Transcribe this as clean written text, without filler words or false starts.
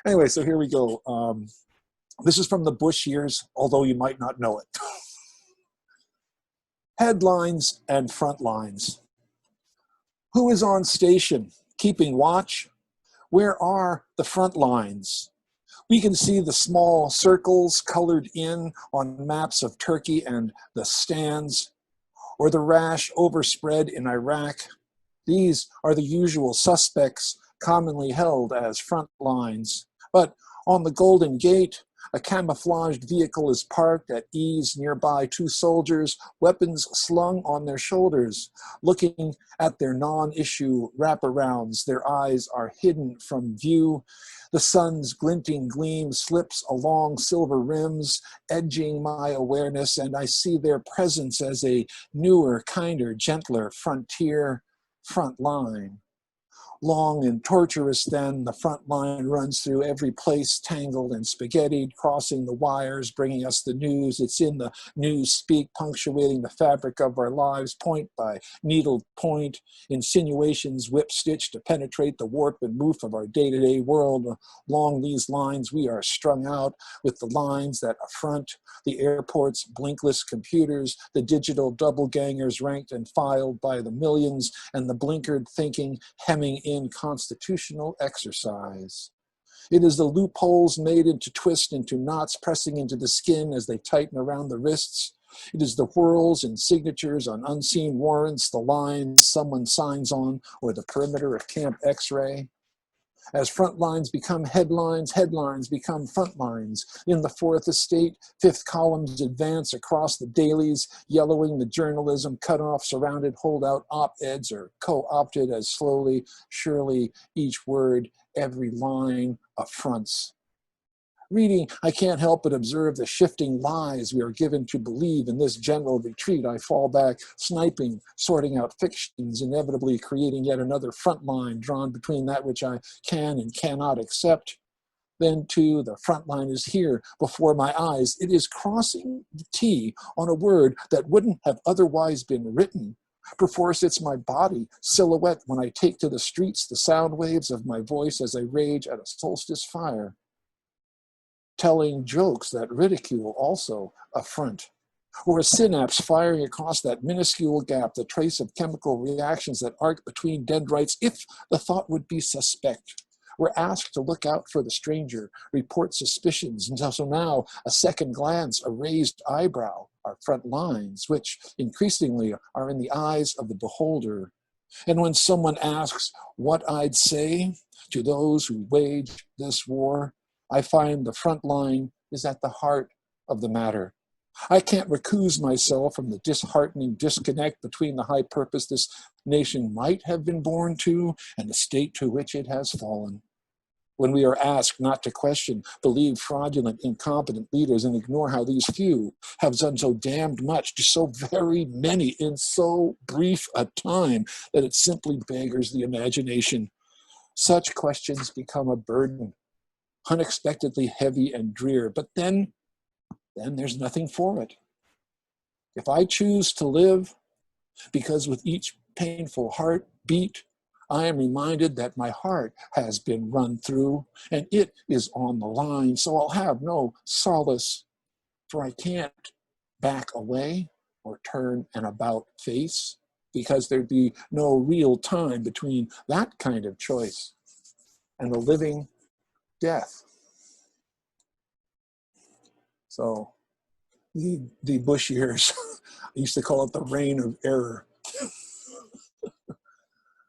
Anyway, so here we go. This is from the Bush years, although you might not know it. Headlines and front lines. Who is on station, keeping watch? Where are the front lines? We can see the small circles colored in on maps of Turkey and the stands, or the rash overspread in Iraq. These are the usual suspects commonly held as front lines. But on the Golden Gate, a camouflaged vehicle is parked at ease nearby two soldiers, weapons slung on their shoulders. Looking at their non-issue wraparounds, their eyes are hidden from view. The sun's glinting gleam slips along silver rims, edging my awareness, and I see their presence as a newer, kinder, gentler frontier front line. Long and torturous then, the front line runs through every place, tangled and spaghettied, crossing the wires, bringing us the news. It's in the news speak, punctuating the fabric of our lives, point by needle point, insinuations whip-stitched to penetrate the warp and woof of our day-to-day world. Along these lines, we are strung out with the lines that affront the airport's blinkless computers, the digital double-gangers ranked and filed by the millions, and the blinkered thinking hemming in constitutional exercise. It is the loopholes made into twist into knots pressing into the skin as they tighten around the wrists. It is the whirls and signatures on unseen warrants, the lines someone signs on, or the perimeter of Camp X-Ray. As front lines become headlines, headlines become front lines. In the Fourth Estate, fifth columns advance across the dailies, yellowing the journalism, cut off, surrounded, holdout op-eds are co-opted as slowly, surely, each word, every line affronts. Reading, I can't help but observe the shifting lies we are given to believe. In this general retreat, I fall back, sniping, sorting out fictions, inevitably creating yet another front line drawn between that which I can and cannot accept. Then, too, the front line is here before my eyes. It is crossing the T on a word that wouldn't have otherwise been written. Perforce it's my body, silhouette when I take to the streets, the sound waves of my voice as I rage at a solstice fire. Telling jokes that ridicule also affront, or a synapse firing across that minuscule gap, the trace of chemical reactions that arc between dendrites, if the thought would be suspect. We're asked to look out for the stranger, report suspicions, and so now a second glance, a raised eyebrow, are front lines, which increasingly are in the eyes of the beholder. And when someone asks what I'd say to those who wage this war, I find the front line is at the heart of the matter. I can't recuse myself from the disheartening disconnect between the high purpose this nation might have been born to and the state to which it has fallen. When we are asked not to question, believe fraudulent, incompetent leaders and ignore how these few have done so damned much to so very many in so brief a time that it simply beggars the imagination, such questions become a burden, unexpectedly heavy and drear, but then there's nothing for it. If I choose to live, because with each painful heartbeat, I am reminded that my heart has been run through and it is on the line, so I'll have no solace, for I can't back away or turn an about face, because there'd be no real time between that kind of choice and the living death. So the Bush years, I used to call it the reign of error.